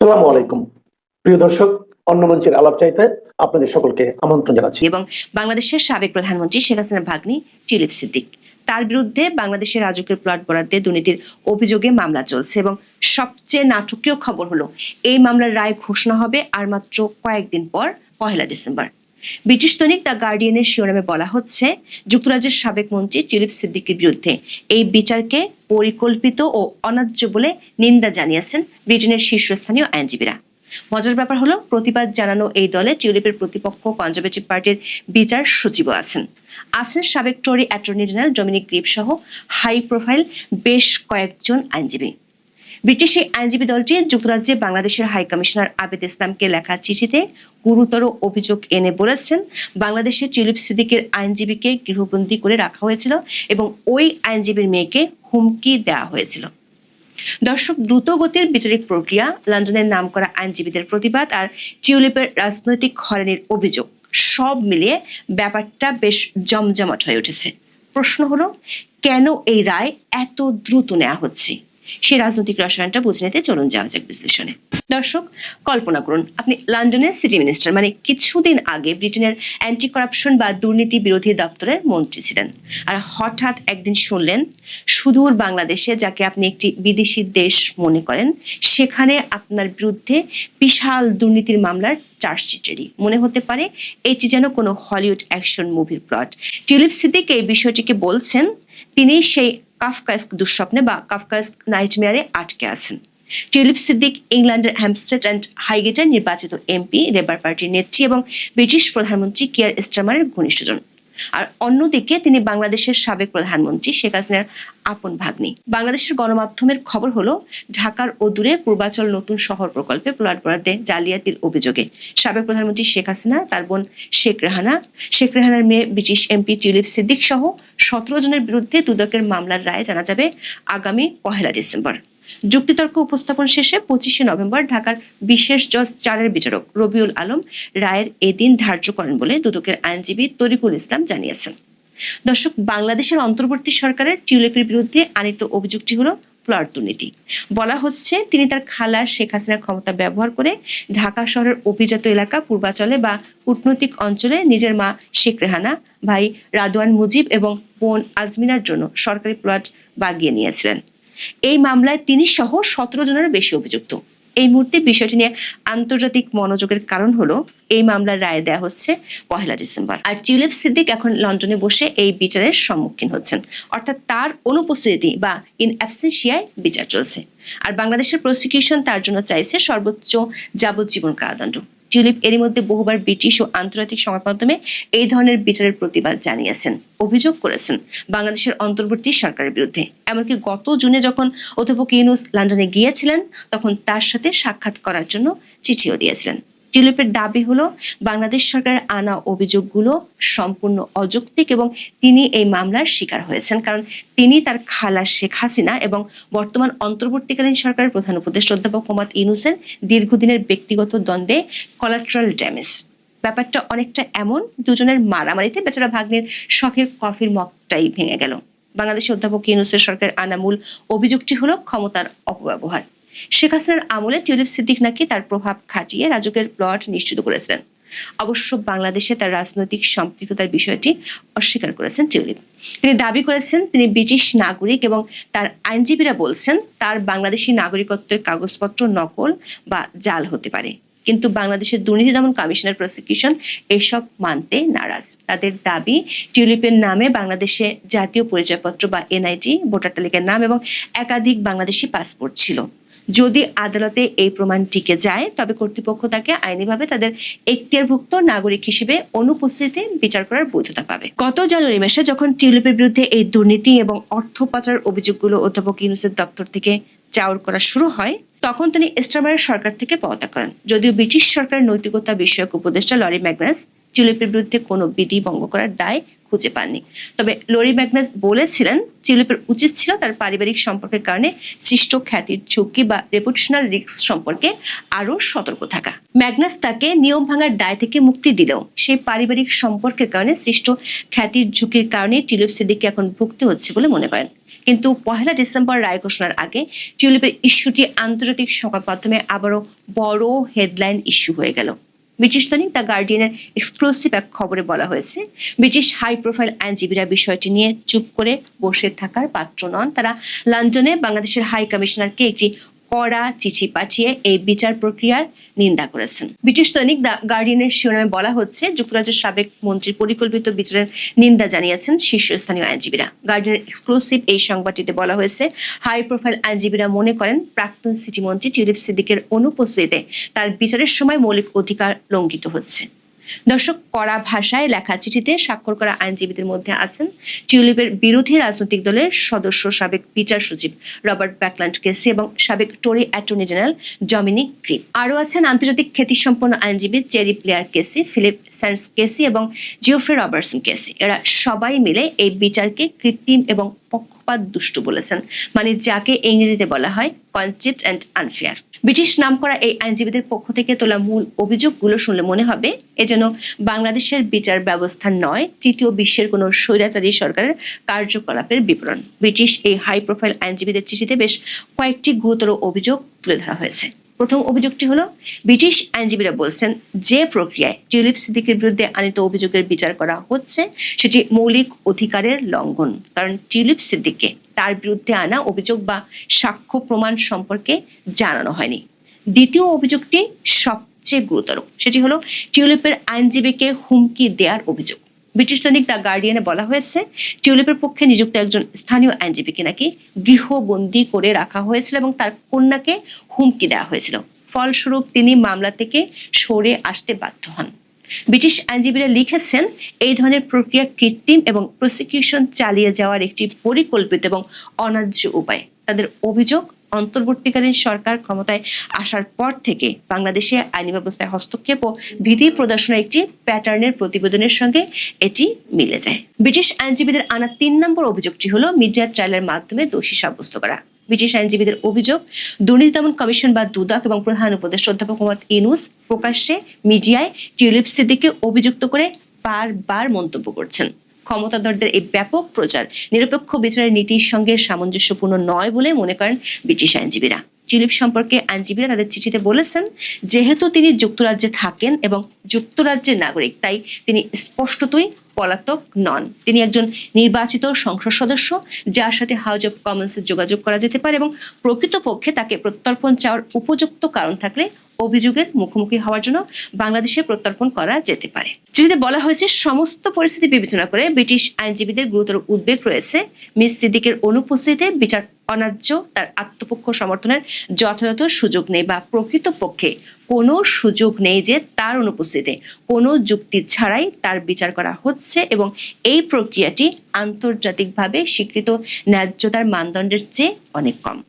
আসসালামু আলাইকুম। প্রিয় দর্শক, অন্য মঞ্চের আলাপ চাইতে আপনাদের সকলকে আমন্ত্রণ জানাচ্ছি। এবং বাংলাদেশের সাবেক প্রধানমন্ত্রী শেখ হাসিনার ভাগ্নি টিউলিপ সিদ্দিক, তার বিরুদ্ধে বাংলাদেশের রাজকীয় প্লট বরাদ্দে দুর্নীতির অভিযোগে মামলা চলছে এবং সবচেয়ে নাটকীয় খবর হলো এই মামলার রায় ঘোষণা হবে আর মাত্র কয়েকদিন পর 1 ডিসেম্বর। ব্রিটিশ দৈনিক দ্য গার্ডিয়ানের শিরোনামে বলা হচ্ছে, যুক্তরাজ্যের সাবেক মন্ত্রী টিউলিপ সিদ্দিকের বিরুদ্ধে এই বিচারকে পরিকল্পিত ও অন্যায্য বলে নিন্দা জানিয়েছেন ব্রিটেনের শীর্ষস্থানীয় আইনজীবীরা। মজার ব্যাপার হলো, প্রতিবাদ জানানো এই দলে টিউলিপের প্রতিপক্ষ কনজারভেটিভ পার্টির বিচার সচিবও আছেন সাবেক টরি অ্যাটর্নি জেনারেল ডমিনিক গ্রিপ সহ হাই প্রোফাইল বেশ কয়েকজন আইনজীবী। ব্রিটিশ এই আইনজীবী দলটি যুক্তরাজ্যে বাংলাদেশের হাই কমিশনার আবেদ ইসলামকে লেখা চিঠিতে গুরুতর অভিযোগ এনে বলেছেন, বাংলাদেশে টিউলিপ সিদ্দিকের আইনজীবীকে গৃহবন্দী করে রাখা হয়েছিল এবং ওই আইনজীবীর মেয়েকে হুমকি দেওয়া হয়েছিল। দর্শক, দ্রুত গতির বিচারিক প্রক্রিয়া, লন্ডনের নামকরা আইনজীবীদের প্রতিবাদ আর টিউলিপের রাজনৈতিক হয়রানির অভিযোগ সব মিলিয়ে ব্যাপারটা বেশ জমজমাট হয়ে উঠেছে। প্রশ্ন হলো, কেন এই রায় এত দ্রুত নেওয়া হচ্ছে? সেই রাজনৈতিক রসায়নটা বুঝে নিতে চলুন যাওয়া যাক বিশ্লেষণে। দর্শক, কল্পনা করুন আপনি লন্ডনের সিটি মিনিস্টার, মানে কিছুদিন আগে ব্রিটেনের অ্যান্টি করাপশন বা দুর্নীতি বিরোধী দপ্তরের মন্ত্রী ছিলেন, আর হঠাৎ একদিন শুনলেন সুদূর বাংলাদেশে, যাকে আপনি একটি বিদেশি দেশ মনে করেন, সেখানে আপনার বিরুদ্ধে বিশাল দুর্নীতির মামলার চার্জশিট রেডি। মনে হতে পারে এটি যেন কোনো হলিউড অ্যাকশন মুভির প্লট। টিউলিপ সিদ্দিক এই বিষয়টিকে বলছেন তিনি সেই কাফকাস্ক দুঃস্বপ্নে বা কাফকাস্ক নাইটমেয়ারে আটকে আছেন। টিউলিপ সিদ্দিক ইংল্যান্ডের হ্যাম্পস্টেড অ্যান্ড হাইগেটের নির্বাচিত এমপি, লেবার পার্টির নেত্রী এবং ব্রিটিশ প্রধানমন্ত্রী কিয়ার স্টারমারের ঘনিষ্ঠজন। আর অন্যদিকে তিনি বাংলাদেশের সাবেক প্রধানমন্ত্রী শেখ হাসিনার আপন ভাগ্নি। বাংলাদেশের গণমাধ্যমের খবর হলো, ঢাকার অদূরে পূর্বাচল নতুন শহর প্রকল্পে প্লট বরাদ্দে জালিয়াতির অভিযোগে সাবেক প্রধানমন্ত্রী শেখ হাসিনা, তার বোন শেখ রেহানার মেয়ে ব্রিটিশ এমপি টিউলিপ সিদ্দিক সহ 17 জনের বিরুদ্ধে দুদকের মামলার রায় জানা যাবে আগামী 1 ডিসেম্বর। যুক্তিতর্ক উপস্থাপন শেষে 25 নভেম্বর ঢাকার বিশেষ জজ 4-এর বিচারক রবিউল আলম রায়ের এদিন ধার্য করেন বলে দুদকের আইনজীবী তরিকুল ইসলাম জানিয়েছেন। দর্শক, বাংলাদেশের অন্তর্বর্তী সরকারের টিউলিপের বিরুদ্ধে আনিত অভিযোগটি হলো প্লট দুর্নীতি। বলা হচ্ছে, তিনি তার খালা শেখ হাসিনার ক্ষমতা ব্যবহার করে ঢাকা শহরের অভিজাত এলাকা পূর্বাচলে বা কূটনৈতিক অঞ্চলে নিজের মা শেখ রেহানা, ভাই রাদওয়ান মুজিব এবং বোন আজমিনার জন্য সরকারি প্লট বাগিয়ে নিয়েছিলেন। এই মামলায় তিনি সহ 17 জনের বেশি অভিযুক্ত। এই মুহূর্তে বিষয়টি নিয়ে আন্তর্জাতিক মনোযোগের কারণ হলো, এই মামলার রায় দেয়া হচ্ছে 1 ডিসেম্বর, আর টিউলিপ সিদ্দিক এখন লন্ডনে বসে এই বিচারের সম্মুখীন হচ্ছেন, অর্থাৎ তার অনুপস্থিতি বা ইন অ্যাবসেন্সিয়ায় বিচার চলছে। আর বাংলাদেশের প্রসিকিউশন তার জন্য চাইছে সর্বোচ্চ যাবজ্জীবন কারাদণ্ড। টিউলিপ এরই মধ্যে বহুবার ব্রিটিশ ও আন্তর্জাতিক সংবাদ মাধ্যমে এই ধরনের বিচারের প্রতিবাদ জানিয়েছেন, অভিযোগ করেছেন বাংলাদেশের অন্তর্বর্তী সরকারের বিরুদ্ধে। এমনকি গত জুনে যখন অধ্যাপক ইউনূস লন্ডনে গিয়েছিলেন, তখন তার সাথে সাক্ষাৎ করার জন্য চিঠিও দিয়েছিলেন। টিউলিপের দাবি হলো, বাংলাদেশ সরকারের আনা অভিযোগগুলো সম্পূর্ণ অযৌক্তিক এবং তিনি এই মামলার শিকার হয়েছেন কারণ তিনি তার খালা শেখ হাসিনা এবং বর্তমান অন্তর্বর্তীকালীন সরকারের প্রধান উপদেষ্টা অধ্যাপক মোহাম্মদ ইউনূসের দীর্ঘদিনের ব্যক্তিগত দ্বন্দ্বে কোলাটারাল ড্যামেজ। ব্যাপারটা অনেকটা এমন, দুজনের মারামারিতে বেচারা ভাগ্নের শখের কফির মগটাই ভেঙে গেল। বাংলাদেশের অধ্যাপক ইউনূসের সরকারের আনা মূল অভিযোগটি হলো ক্ষমতার অপব্যবহার। শেখ হাসিনার আমলে টিউলিপ সিদ্দিক নাকি তার প্রভাব খাটিয়ে রাজুকের প্লট নিশ্চিত করেছিলেন। অবশ্য বাংলাদেশে তার রাজনৈতিক সম্পৃক্ততার বিষয়টি অস্বীকার করেছেন টিউলিপ। তিনি দাবি করেছেন তিনি ব্রিটিশ নাগরিক এবং তার আইনজীবীরা বলছেন তার বাংলাদেশি নাগরিকত্বের কাগজপত্র নকল বা জাল হতে পারে। কিন্তু বাংলাদেশের দুর্নীতি দমন কমিশনের প্রসিকিউশন এসব মানতে নারাজ। তাদের দাবি, টিউলিপের নামে বাংলাদেশে জাতীয় পরিচয়পত্র বা এনআইডি, ভোটার তালিকার নাম এবং একাধিক বাংলাদেশি পাসপোর্ট ছিল। যদি আদালতে এই প্রমাণ টিকে যায়, তবে কর্তৃপক্ষ তাকে আইনিভাবে তাদের এখতিয়ারভুক্ত নাগরিক হিসেবে অনুপস্থিতিতে বিচার করার বৈধতা পাবে। গত জানুয়ারি মাসে যখন টিউলিপের বিরুদ্ধে এই দুর্নীতি এবং অর্থ পাচারের অভিযোগগুলো অধ্যাপক ইউনূসের দপ্তর থেকে চাউর করা শুরু হয়, তখন তিনি স্টারমারের সরকার থেকে পদত্যাগ করেন। যদিও ব্রিটিশ সরকারের নৈতিকতা বিষয়ক উপদেষ্টা লরি ম্যাগনাস টিউলিপের বিরুদ্ধে কোনো বিধি ভঙ্গ করার দায় খুঁজে পাননি, তবে লরি ম্যাগনাস বলেছিলেন টিউলিপের উচিত ছিল তার পারিবারিক সম্পর্কের কারণে সৃষ্ট খ্যাতির ঝুঁকি বা রেপুটেশনাল রিস্ক সম্পর্কে আরো সতর্ক থাকা। ম্যাগনাস তাকে নিয়ম ভাঙার দায় থেকে মুক্তি দিলেও সেই পারিবারিক সম্পর্কের কারণে সৃষ্ট খ্যাতির ঝুঁকির কারণে টিউলিপ সিদ্দিককে এখন ভুগতে হচ্ছে বলে মনে করেন। কিন্তু 1 ডিসেম্বর রায় ঘোষণার আগে টিউলিপের ইস্যুটি আন্তর্জাতিক সংবাদ মাধ্যমে আবারও বড় হেডলাইন ইস্যু হয়ে গেল। ব্রিটিশ দৈনিক দ্য গার্ডিয়ানের এক্সক্লুসিভ এক খবরে বলা হয়েছে, ব্রিটিশ হাই প্রোফাইল আইনজীবীরা বিষয়টি নিয়ে চুপ করে বসে থাকার পাত্র নন। তারা লন্ডনে বাংলাদেশের হাই কমিশনারকে একটি কড়া চিঠি পাঠিয়ে এই বিচার প্রক্রিয়ার নিন্দা করেছেন। ব্রিটিশ দৈনিক দ্য গার্ডিয়ানের শিরোনামে বলা হচ্ছে, যুক্তরাজ্যের সাবেক মন্ত্রীর পরিকল্পিত বিচারের নিন্দা জানিয়েছেন শীর্ষস্থানীয় আইনজীবীরা। গার্ডিয়ানের এক্সক্লুসিভ এই সংবাদটিতে বলা হয়েছে, হাই প্রোফাইল আইনজীবীরা মনে করেন প্রাক্তন সিটি মন্ত্রী টিউলিপ সিদ্দিকের অনুপস্থিতিতে তার বিচারের সময় মৌলিক অধিকার লঙ্ঘিত হচ্ছে। দর্শক, কড়া ভাষায় লেখা চিঠিতে স্বাক্ষর করা আইনজীবীদের মধ্যে আছেন টিউলিপের বিরোধী রাজনৈতিক দলের সদস্য সাবেক বিচার সচিব রবার্ট ব্যাকল্যান্ড কেসি এবং সাবেক টরি অ্যাটর্নি জেনারেল ডমিনিক গ্রিপ। আরও আছেন আন্তর্জাতিক খ্যাতিসম্পন্ন আইনজীবী চেরি প্লেয়ার কেসি, ফিলিপ স্যান্ডস কেসি এবং জিওফ্রে রবার্টসন কেসি। এরা সবাই মিলে এই বিচারকে কৃত্রিম এবং পক্ষপাত দুষ্টু বলেছেন, মানে যাকে ইংরেজিতে বলা হয় কনসেপ্ট অ্যান্ড আনফেয়ার। ব্রিটিশ নামকরা এই আইনজীবীদের পক্ষ থেকে তোলা মূল অভিযোগগুলো শুনলে মনে হবে এ যেন বাংলাদেশের বিচার ব্যবস্থা নয়, তৃতীয় বিশ্বের কোনো স্বৈরাচারী সরকারের কার্যকলাপের বিবরণ। ব্রিটিশ এই হাই প্রোফাইল আইনজীবীদের চিঠিতে বেশ কয়েকটি গুরুতর অভিযোগ তুলে ধরা হয়েছে। প্রথম অভিযোগটি হলো, ব্রিটিশ আইনজীবীরা বলছেন যে প্রক্রিয়ায় টিউলিপ সিদ্দিকের বিরুদ্ধে আনিত অভিযোগের বিচার করা হচ্ছে সেটি মৌলিক অধিকারের লঙ্ঘন, কারণ টিউলিপ সিদ্দিককে তার বিরুদ্ধে আনা অভিযোগ বা সাক্ষ্য প্রমাণ সম্পর্কে জানানো হয়নি। দ্বিতীয় অভিযোগটি সবচেয়ে গুরুতর, সেটি হলো টিউলিপের আইনজীবীকে হুমকি দেওয়ার অভিযোগ। ব্রিটিশ দৈনিক দ্য গার্ডিয়ানে বলা হয়েছে, টিউলিপের পক্ষে নিযুক্ত একজন স্থানীয় আইনজীবীকে নাকি গৃহবন্দী করে রাখা হয়েছিল এবং তার কন্যাকে হুমকি দেওয়া হয়েছিল। ফলস্বরূপ তিনি মামলা থেকে সরে আসতে বাধ্য হন। ব্রিটিশ আইনজীবীরা লিখেছেন, এই ধরনের প্রক্রিয়া কৃত্রিম এবং প্রসিকিউশন চালিয়ে যাওয়ার একটি পরিকল্পিত এবং অন্যায্য উপায়। তাদের অভিযোগ, অন্তর্বর্তীকালীন সরকার ক্ষমতায় আসার পর থেকে বাংলাদেশে আইনি ব্যবস্থায় হস্তক্ষেপ ও বিধি প্রদর্শনের একটি প্যাটার্নের প্রতিবেদনের সঙ্গে এটি মিলে যায়। ব্রিটিশ আইনজীবীদের আনা 3 নম্বর অভিযোগটি হলো মিডিয়া ট্রায়ালের মাধ্যমে দোষী সাব্যস্ত করা। ব্রিটিশ আইনজীবীদের অভিযোগ, দুর্নীতি দমন কমিশন বা দুদক এবং প্রধান উপদেষ্টা অধ্যাপক মোহাম্মদ ইউনূস প্রকাশ্যে মিডিয়ায় টিউলিপ সিদ্দিককে অভিযুক্ত করে বারবার মন্তব্য করছেন। ক্ষমতাধরদের এই ব্যাপক প্রচার নিরপেক্ষ বিচারের নীতির সঙ্গে সামঞ্জস্যপূর্ণ নয় বলে মনে করেন ব্রিটিশ আইনজীবীরা। টিউলিপ সম্পর্কে আইনজীবীরা তাদের চিঠিতে বলেছেন, যেহেতু তিনি যুক্তরাজ্যে থাকেন এবং যুক্তরাজ্যের নাগরিক, তাই তিনি স্পষ্টতই পলাতক নন। তিনি একজন নির্বাচিত সংসদ সদস্য, যার সাথে হাউস অব কমন্সে যোগাযোগ করা যেতে পারে এবং প্রকৃতপক্ষে তাকে প্রত্যর্পণ চাওয়ার উপযুক্ত কারণ থাকলে অভিযোগের মুখোমুখি হওয়ার জন্য বাংলাদেশে প্রত্যর্পণ করা যেতে পারে। চিঠিতে বলা হয়েছে, সমস্ত পরিস্থিতি বিবেচনা করে ব্রিটিশ আইনজীবীদের গুরুতর উদ্বেগ রয়েছে। মিস সিদ্দিকের অনুপস্থিতিতে বিচার অন্যায্য, তার আত্মপক্ষ সমর্থনের যথাযথ সুযোগ নেই বা প্রকৃতপক্ষে কোনো সুযোগ নেই যে তার অনুপস্থিতিতে কোনো যুক্তি ছাড়াই তার বিচার করা হচ্ছে এবং এই প্রক্রিয়াটি আন্তর্জাতিকভাবে স্বীকৃত ন্যায্যতার মানদণ্ডের চেয়ে অনেক কম।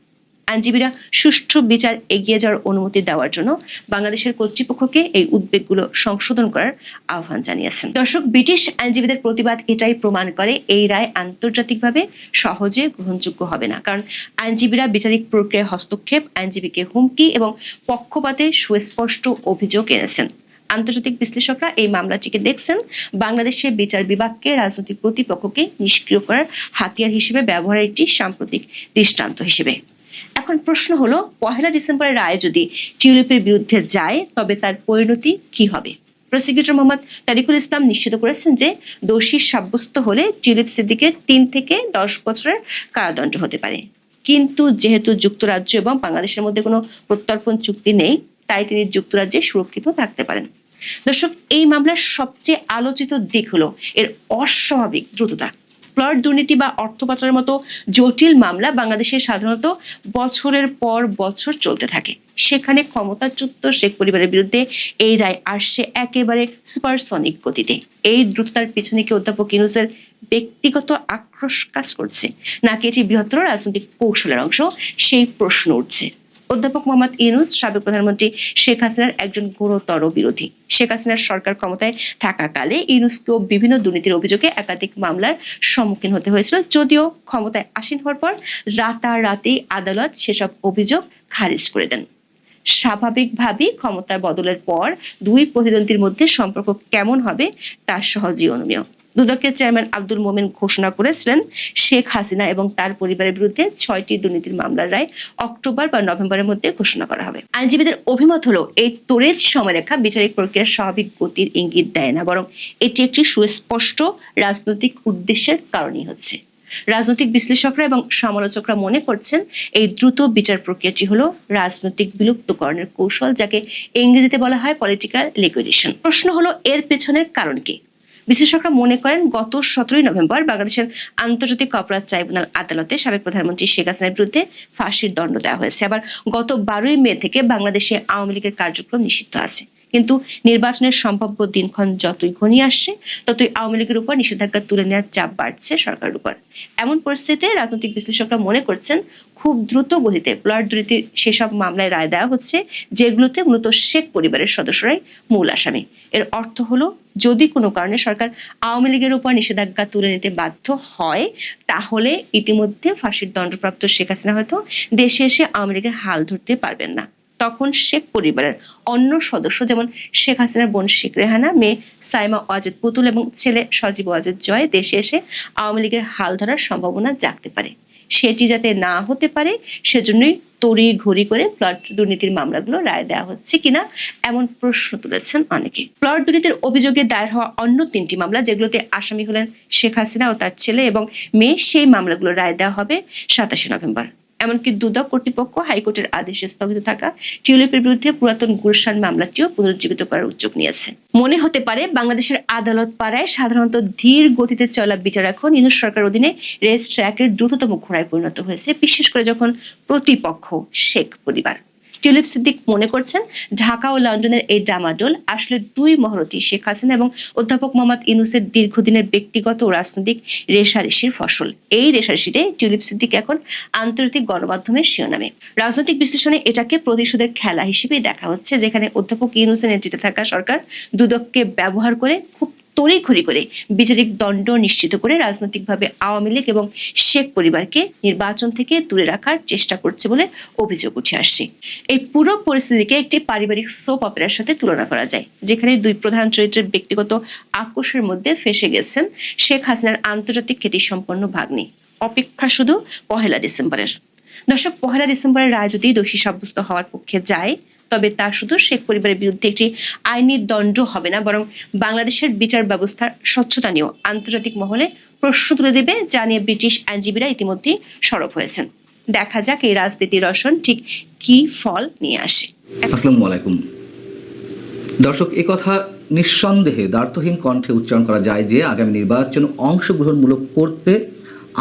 আইনজীবীরা সুষ্ঠু বিচার এগিয়ে যাওয়ার অনুমতি দেওয়ার জন্য বাংলাদেশের কর্তৃপক্ষকে এই উদ্বেগগুলো সংশোধন করার আহ্বান জানিয়েছেন। দর্শক, ব্রিটিশ আইনজীবীদের প্রতিবাদ এটাই প্রমাণ করে এই রায় আন্তর্জাতিকভাবে সহজে গ্রহণযোগ্য হবে না, কারণ আইনজীবীরা বিচারিক প্রক্রিয়ায় হস্তক্ষেপ, আইনজীবীকে হুমকি এবং পক্ষপাতে সুস্পষ্ট অভিযোগ এনেছেন। আন্তর্জাতিক বিশ্লেষকরা এই মামলাটিকে দেখছেন বাংলাদেশের বিচার বিভাগকে রাজনৈতিক প্রতিপক্ষকে নিষ্ক্রিয় করার হাতিয়ার হিসেবে ব্যবহারের একটি সাম্প্রতিক দৃষ্টান্ত হিসেবে। এখন প্রশ্ন হলো, 1 ডিসেম্বরের রায় যদি টিউলিপের বিরুদ্ধে যায় তবে তার পরিণতি কি হবে? প্রসিকিউটর মোহাম্মদ তারিকুল ইসলাম নিশ্চিত করেছেন যে দোষী সাব্যস্ত হলে টিউলিপ সিদ্দিকের 3 থেকে 10 বছরের কারাদণ্ড হতে পারে। কিন্তু যেহেতু যুক্তরাজ্য এবং বাংলাদেশের মধ্যে কোনো প্রত্যর্পণ চুক্তি নেই, তাই তিনি যুক্তরাজ্যে সুরক্ষিত থাকতে পারেন। দর্শক, এই মামলার সবচেয়ে আলোচিত দিক হলো এর অস্বাভাবিক দ্রুততা। প্লট দুর্নীতি বা অর্থ পাচারের মতো জটিল মামলা বাংলাদেশে সাধারণত বছরের পর বছর চলতে থাকে। সেখানে ক্ষমতাচ্যুত শেখ পরিবারের বিরুদ্ধে এই রায় আসছে একেবারে সুপারসনিক গতিতে। এই দ্রুততার পিছনে কি অধ্যাপক ইউনূসের ব্যক্তিগত আক্রোশ কাজ করছে, নাকি এটি বৃহত্তর রাজনৈতিক কৌশলের অংশ, সেই প্রশ্ন উঠছে। অধ্যাপক মোহাম্মদ ইউনূস সাবেক প্রধানমন্ত্রী শেখ হাসিনার একজন গুরুতর বিরোধী। শেখ হাসিনার সরকার ক্ষমতায় থাকাকালে ইউনূসকেও বিভিন্ন দুর্নীতির অভিযোগে একাধিক মামলার সম্মুখীন হতে হয়েছিল, যদিও ক্ষমতায় আসীন হওয়ার পর রাতারাতি আদালত সেসব অভিযোগ খারিজ করে দেন। স্বাভাবিকভাবেই ক্ষমতার বদলের পর দুই প্রতিদ্বন্দ্বীর মধ্যে সম্পর্ক কেমন হবে তা সহজেই অনুমেয়। দুদকের চেয়ারম্যান আব্দুল মোমেন ঘোষণা করেছিলেন শেখ হাসিনা এবং তার পরিবারের বিরুদ্ধে 6টি দুর্নীতির মামলার রায় অক্টোবর বা নভেম্বরের মধ্যে ঘোষণা করা হবে। আইনজীবীদের অভিমত হলো এই তড়িৎ সময়রেখা বিচারিক প্রক্রিয়ার স্বাভাবিক গতির ইঙ্গিত দেয় না, বরং এটি একটি সুস্পষ্ট রাজনৈতিক উদ্দেশ্যের কারণেই হচ্ছে। রাজনৈতিক বিশ্লেষকরা এবং সমালোচকরা মনে করছেন এই দ্রুত বিচার প্রক্রিয়াটি হলো রাজনৈতিক বিলুপ্তকরণের কৌশল, যাকে ইংরেজিতে বলা হয় পলিটিক্যাল লিকুইডেশন। প্রশ্ন হলো এর পেছনের কারণ কি? বিশ্লেষকরা মনে করেন গত 17 নভেম্বর বাংলাদেশের আন্তর্জাতিক অপরাধ ট্রাইব্যুনাল আদালতে সাবেক প্রধানমন্ত্রী শেখ হাসিনার বিরুদ্ধে ফাঁসির দণ্ড দেওয়া হয়েছে। আবার গত 12 মে থেকে বাংলাদেশে আওয়ামী লীগের কার্যক্রম নিষিদ্ধ আছে। কিন্তু নির্বাচনের সম্ভাব্য দিনক্ষণ যতই ঘনিয়ে আসছে ততই আওয়ামী লীগের উপর নিষেধাজ্ঞা তুলে নেওয়ার চাপ বাড়ছে সরকারের উপর। এমন পরিস্থিতিতে রাজনৈতিক বিশ্লেষকরা মনে করছেন খুব দ্রুত গতিতে প্লট দুর্নীতির সেসব মামলায় রায় দেওয়া হচ্ছে যেগুলোতে মূলত শেখ পরিবারের সদস্যরাই মূল আসামি। এর অর্থ হলো যদি কোনো কারণে সরকার আওয়ামী লীগের উপর নিষেধাজ্ঞা তুলে নিতে বাধ্য হয়, তাহলে ইতিমধ্যে ফাঁসির দণ্ডপ্রাপ্ত শেখ হাসিনা হয়তো দেশে এসে আওয়ামী লীগের হাল ধরতে পারবেন না। তখন শেখ পরিবারের অন্য সদস্য যেমন শেখ হাসিনার বোন শেখ রেহানা, মেয়ে সাইমা ওয়াজেদ পুতুল এবং ছেলে সজীব ওয়াজেদ জয় দেশে এসে আওয়ামী লীগের হাল ধরার সম্ভাবনা জাগতে পারে। সেটি যাতে না হতে পারে সেজন্যই তড়ি ঘড়ি করে প্লট দুর্নীতির মামলাগুলো রায় দেওয়া হচ্ছে কিনা এমন প্রশ্ন তুলেছেন অনেকে। প্লট দুর্নীতির অভিযোগে দায়ের হওয়া অন্য 3টি মামলা, যেগুলোতে আসামি হলেন শেখ হাসিনা ও তার ছেলে এবং মেয়ে, সেই মামলাগুলো রায় দেওয়া হবে 27 নভেম্বর। এমনকি দুদক কর্তৃপক্ষ হাইকোর্টের আদেশে স্থগিত থাকা টিউলিপের বিরুদ্ধে পুরাতন গুলশান মামলাটিও পুনরুজ্জীবিত করার উদ্যোগ নিয়েছে। মনে হতে পারে বাংলাদেশের আদালত পাড়ায় সাধারণত ধীর গতিতে চলা বিচার এখন ইউনূস সরকার অধীনে রেস ট্র্যাকের দ্রুততম ঘোড়ায় পরিণত হয়েছে, বিশেষ করে যখন প্রতিপক্ষ শেখ পরিবার। টিউলিপ সিদ্দিক মনে করছেন ঢাকা ও লন্ডনের এই ডামাডোল আসলে দুই মহরতী শেখ হাসিনা এবং অধ্যাপক মোহাম্মদ ইউনূসের দীর্ঘদিনের ব্যক্তিগত ও রাজনৈতিক রেষারেষির ফসল। এই রেষারেষিতে টিউলিপ সিদ্দিক এখন আন্তর্জাতিক গণমাধ্যমের শিরোনামে। রাজনৈতিক বিশ্লেষণে এটাকে প্রতিশোধের খেলা হিসেবেই দেখা হচ্ছে, যেখানে অধ্যাপক ইউনূসের নেতৃত্বে থাকা সরকার দুদককে ব্যবহার করে খুব তড়িঘড়ি করে বিচারিক দণ্ড নিশ্চিত করে রাজনৈতিকভাবে আওয়ামী লীগ এবং শেখ পরিবারকে নির্বাচন থেকে দূরে রাখার চেষ্টা করছে বলে অভিযোগ উঠে আসছে। এই পুরো পরিস্থিতিকে একটি পারিবারিক সোপ অপেরার সাথে তুলনা করা যায়, যেখানে দুই প্রধান চরিত্রের ব্যক্তিগত আক্রোশের মধ্যে ফেঁসে গেছেন শেখ হাসিনার আন্তর্জাতিক খ্যাতিসম্পন্ন ভাগ্নি। অপেক্ষা শুধু 1 ডিসেম্বরের। দর্শক, 1 ডিসেম্বরের রায় যদি দোষী সাব্যস্ত হওয়ার পক্ষে যায়, তবে তা শুধু শেখ পরিবারের বিরুদ্ধে একটি আইনি দণ্ড হবে না, বরং বাংলাদেশের বিচার ব্যবস্থার স্বচ্ছতা নিয়েও আন্তর্জাতিক মহলে প্রশ্ন তুলে দেবে, যা নিয়ে ব্রিটিশ আইনজীবীরা ইতিমধ্যেই সরব হয়েছেন। দেখা যাক এই রাজনীতির রসন ঠিক কি ফল নিয়ে আসে। আসসালামু আলাইকুম দর্শক, এই কথা নিঃসন্দেহে দ্বার্থহীন কণ্ঠে উচ্চারণ করা যায় যে আগামী নির্বাচন অংশগ্রহণমূলক করতে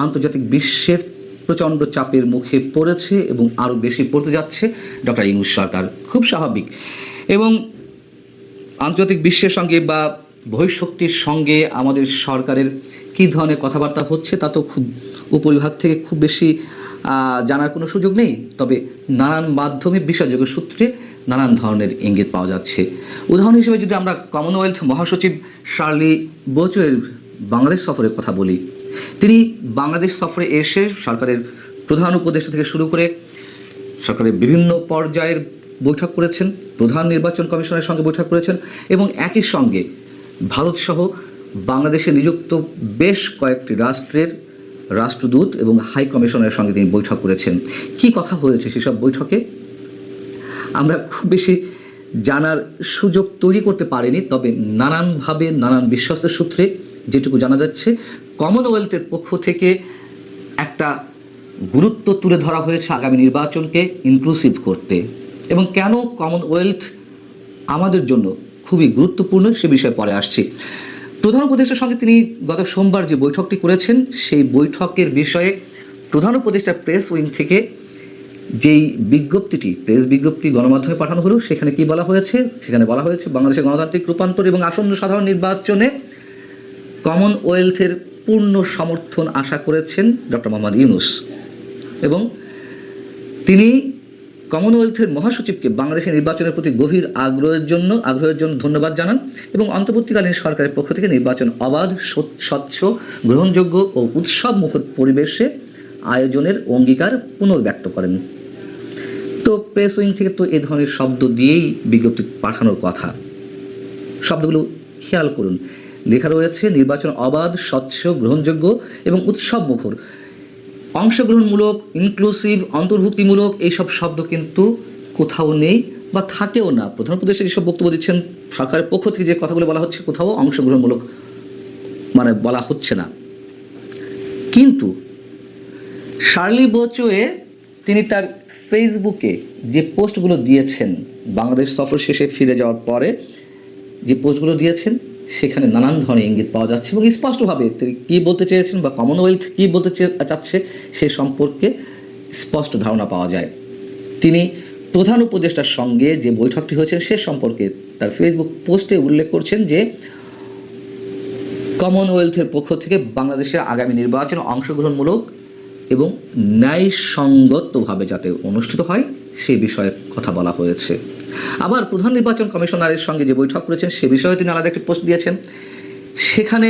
আন্তর্জাতিক বিশ্বের প্রচণ্ড চাপের মুখে পড়েছে এবং আরও বেশি পড়তে যাচ্ছে ডক্টর ইউনূস সরকার। খুব স্বাভাবিক। এবং আন্তর্জাতিক বিশ্বের সঙ্গে বা বহিঃশক্তির সঙ্গে আমাদের সরকারের কী ধরনের কথাবার্তা হচ্ছে তা তো খুব উপরিভাগ থেকে খুব বেশি জানার কোনো সুযোগ নেই। তবে নানান মাধ্যমে বিশ্বাসযোগ্য সূত্রে নানান ধরনের ইঙ্গিত পাওয়া যাচ্ছে। উদাহরণ হিসেবে যদি আমরা কমনওয়েলথ মহাসচিব শার্লি বোচোয়ের বাংলাদেশ সফরের কথা বলি, তিনি বাংলাদেশ সফরে এসে সরকারের প্রধান উপদেষ্টা থেকে শুরু করে সরকারের বিভিন্ন পর্যায়ের বৈঠক করেছেন, প্রধান নির্বাচন কমিশনের সঙ্গে বৈঠক করেছেন এবং একই সঙ্গে ভারতসহ বাংলাদেশে নিযুক্ত বেশ কয়েকটি রাষ্ট্রের রাষ্ট্রদূত এবং হাই কমিশনের সঙ্গে তিনি বৈঠক করেছেন। কি কথা হয়েছে সেসব বৈঠকে আমরা খুব বেশি জানার সুযোগ তৈরি করতে পারিনি। তবে নানানভাবে নানান বিশ্বস্ত সূত্রে যেটুকু জানা যাচ্ছে, কমনওয়েলথের পক্ষ থেকে একটা গুরুত্ব তুলে ধরা হয়েছে আগামী নির্বাচনকে ইনক্লুসিভ করতে। এবং কেন কমনওয়েলথ আমাদের জন্য খুবই গুরুত্বপূর্ণ সে বিষয়ে পরে আসছি। প্রধান উপদেষ্টার সঙ্গে তিনি গত সোমবার যে বৈঠকটি করেছেন, সেই বৈঠকের বিষয়ে প্রধান উপদেষ্টার প্রেস উইং থেকে যেই বিজ্ঞপ্তিটি, প্রেস বিজ্ঞপ্তি গণমাধ্যমে পাঠানো হলো, সেখানে কি বলা হয়েছে? সেখানে বলা হয়েছে বাংলাদেশের গণতান্ত্রিক রূপান্তর এবং আসন্ন সাধারণ নির্বাচনে কমনওয়েলথের পূর্ণ সমর্থন আশা করেছেন ডক্টর মোহাম্মদ ইউনূস এবং তিনি কমনওয়েলথের মহাসচিবকে বাংলাদেশের নির্বাচনের প্রতি গভীর আগ্রহের জন্য ধন্যবাদ জানান এবং অন্তর্বর্তীকালীন সরকারের পক্ষ থেকে নির্বাচন অবাধ, স্বচ্ছ, গ্রহণযোগ্য ও উৎসবমুখর পরিবেশে আয়োজনের অঙ্গীকার পুনর্ব্যক্ত করেন। তো প্রেস উইং থেকে তো এ ধরনের শব্দ দিয়েই বিজ্ঞপ্তি পাঠানোর কথা। শব্দগুলো খেয়াল করুন, লেখা রয়েছে নির্বাচন অবাধ, স্বচ্ছ, গ্রহণযোগ্য এবং উৎসবমুখর। অংশগ্রহণমূলক, ইনক্লুসিভ, অন্তর্ভুক্তিমূলক এইসব শব্দ কিন্তু কোথাও নেই বা থাকেও না। প্রধান উপদেষ্টা যেসব বক্তব্য দিচ্ছেন, সরকারের পক্ষ থেকে যে কথাগুলো বলা হচ্ছে, কোথাও অংশগ্রহণমূলক বলা হচ্ছে না। কিন্তু শার্লি বোচোয়ে তিনি তার ফেসবুকে যে পোস্টগুলো দিয়েছেন, বাংলাদেশ সফর শেষে ফিরে যাওয়ার পরে যে পোস্টগুলো দিয়েছেন, সেখানে নানান ধরনের ইঙ্গিত পাওয়া যাচ্ছে এবং স্পষ্টভাবে তিনি কী বলতে চেয়েছেন বা কমনওয়েলথ কী বলতে চাচ্ছে সে সম্পর্কে স্পষ্ট ধারণা পাওয়া যায়। তিনি প্রধান উপদেষ্টার সঙ্গে যে বৈঠকটি হয়েছে সে সম্পর্কে তার ফেসবুক পোস্টে উল্লেখ করছেন যে কমনওয়েলথের পক্ষ থেকে বাংলাদেশের আগামী নির্বাচন অংশগ্রহণমূলক এবং ন্যায়সঙ্গতভাবে যাতে অনুষ্ঠিত হয় সে বিষয়ে কথা বলা হয়েছে। আবার প্রধান নির্বাচন কমিশনারের সঙ্গে যে বৈঠক করেছেন সে বিষয়ে তিনি আলাদা একটি পোস্ট দিয়েছেন। সেখানে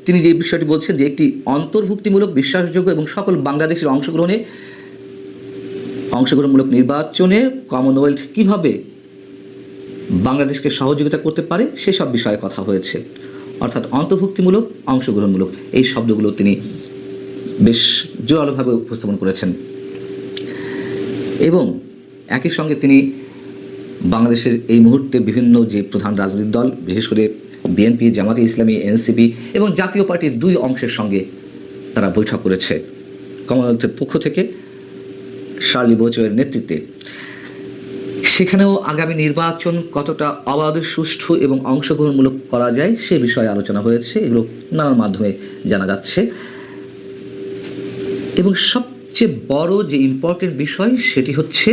তিনি যে বিষয়টি বলছেন যে একটি অন্তর্ভুক্তিমূলক, বিশ্বাসযোগ্য এবং সকল বাংলাদেশের অংশগ্রহণমূলক নির্বাচনে কমনওয়েলথ কীভাবে বাংলাদেশকে সহযোগিতা করতে পারে সেসব বিষয়ে কথা হয়েছে। অর্থাৎ অন্তর্ভুক্তিমূলক, অংশগ্রহণমূলক এই শব্দগুলো তিনি বেশ জোরালোভাবে উপস্থাপন করেছেন। এবং একই সঙ্গে তিনি বাংলাদেশের এই মুহূর্তে বিভিন্ন যে প্রধান রাজনৈতিক দল, বিশেষ করে বিএনপি, জামাতে ইসলামী, এনসিপি এবং জাতীয় পার্টির দুই অংশের সঙ্গে তারা বৈঠক করেছে কমনওয়েলথের পক্ষ থেকে শার্লি বোচোয়ের নেতৃত্বে। সেখানেও আগামী নির্বাচন কতটা অবাধ, সুষ্ঠু এবং অংশগ্রহণমূলক করা যায় সে বিষয়ে আলোচনা হয়েছে। এগুলো নানান মাধ্যমে জানা যাচ্ছে। এবং সবচেয়ে বড় যে ইম্পর্টেন্ট বিষয় সেটি হচ্ছে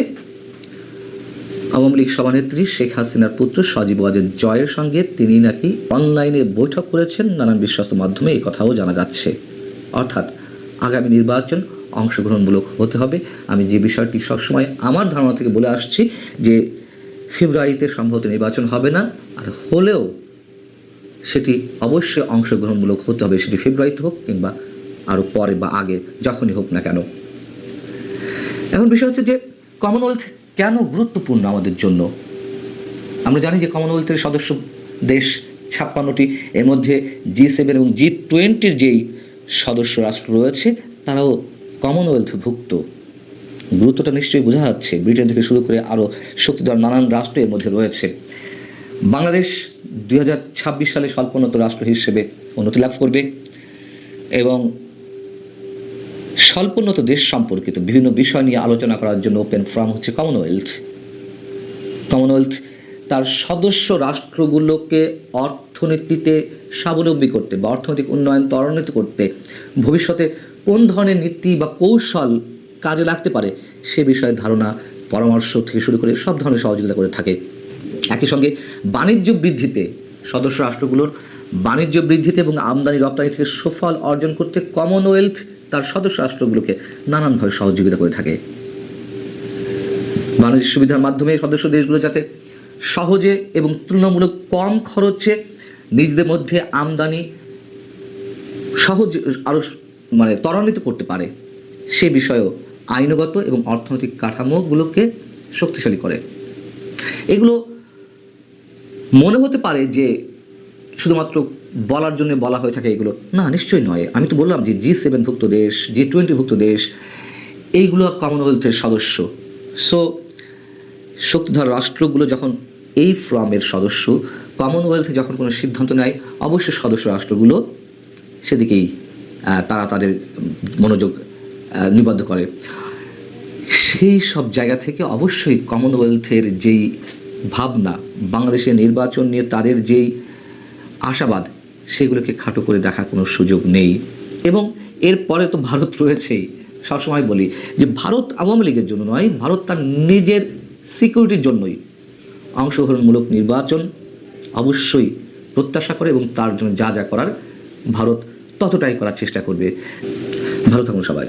আওয়ামী লীগ সভানেত্রী শেখ হাসিনার পুত্র সজীব ওয়াজেদ জয়ের সঙ্গে তিনি নাকি অনলাইনে বৈঠক করেছেন নানান বিশ্বস্ত মাধ্যমে, এই কথাও জানা যাচ্ছে। অর্থাৎ আগামী নির্বাচন অংশগ্রহণমূলক হতে হবে। আমি যে বিষয়টি সবসময় আমার ধারণা থেকে বলে আসছি যে ফেব্রুয়ারিতে সম্ভবত নির্বাচন হবে না, আর হলেও সেটি অবশ্যই অংশগ্রহণমূলক হতে হবে, সেটি ফেব্রুয়ারিতে হোক কিংবা আরও পরে বা আগে, যখনই হোক না কেন। এখন বিষয় হচ্ছে যে কমনওয়েলথ কেন গুরুত্বপূর্ণ আমাদের জন্য। আমরা জানি যে কমনওয়েলথের সদস্য দেশ 56টি, এর মধ্যে G7 এবং G20 যেই সদস্য রাষ্ট্র রয়েছে তারাও কমনওয়েলথভুক্ত। গুরুত্বটা নিশ্চয়ই বোঝা যাচ্ছে। ব্রিটেন থেকে শুরু করে আরও শক্তিধর নানান রাষ্ট্র এর মধ্যে রয়েছে। বাংলাদেশ 2026 সালে স্বল্পোন্নত রাষ্ট্র হিসেবে উন্নতি লাভ করবে এবং স্বল্পোন্নত দেশ সম্পর্কিত বিভিন্ন বিষয় নিয়ে আলোচনা করার জন্য ওপেন ফোরাম হচ্ছে কমনওয়েলথ। কমনওয়েলথ তার সদস্য রাষ্ট্রগুলোকে অর্থনীতিতে স্বাবলম্বী করতে বা অর্থনৈতিক উন্নয়ন ত্বরান্বিত করতে ভবিষ্যতে কোন ধরনের নীতি বা কৌশল কাজে লাগতে পারে সে বিষয়ে ধারণা, পরামর্শ থেকে শুরু করে সব ধরনের সহযোগিতা করে থাকে। একই সঙ্গে বাণিজ্য বৃদ্ধিতে, সদস্য রাষ্ট্রগুলোর বাণিজ্য বৃদ্ধিতে এবং আমদানি রপ্তানি থেকে সুফল অর্জন করতে কমনওয়েলথ তার সদস্য রাষ্ট্রগুলোকে নানানভাবে সহযোগিতা করে থাকে। বাণিজ্য সুবিধার মাধ্যমে সদস্য দেশগুলো যাতে সহজে এবং তুলনামূলক কম খরচে নিজেদের মধ্যে আমদানি সহজ আরও ত্বরান্বিত করতে পারে সে বিষয়েও আইনগত এবং অর্থনৈতিক কাঠামোগুলোকে শক্তিশালী করে। এগুলো মনে হতে পারে যে শুধুমাত্র বলার জন্য বলা হয়ে থাকে, এগুলো না, নিশ্চয়ই নয়। আমি তো বললাম যে G7 ভুক্ত দেশ, G20 ভুক্ত দেশ, এইগুলো কমনওয়েলথের সদস্য। সো শক্তিধর রাষ্ট্রগুলো যখন এই ফোরামের সদস্য, কমনওয়েলথে যখন কোনো সিদ্ধান্ত নেয় অবশ্যই সদস্য রাষ্ট্রগুলো সেদিকেই তারা তাদের মনোযোগ নিবদ্ধ করে। সেই সব জায়গা থেকে অবশ্যই কমনওয়েলথের যেই ভাবনা, বাংলাদেশের নির্বাচন নিয়ে তাদের যেই আশাবাদ, সেগুলোকে খাটো করে দেখা কোনো সুযোগ নেই। এবং এরপরে তো ভারত রয়েছেই। সবসময় বলি যে ভারত আওয়ামী লীগের জন্য নয়, ভারত তার নিজের সিকিউরিটির জন্যই অংশগ্রহণমূলক নির্বাচন অবশ্যই প্রত্যাশা করে এবং তার জন্য যা যা করার ভারত ততটাই করার চেষ্টা করবে। ভালো থাকুন সবাই।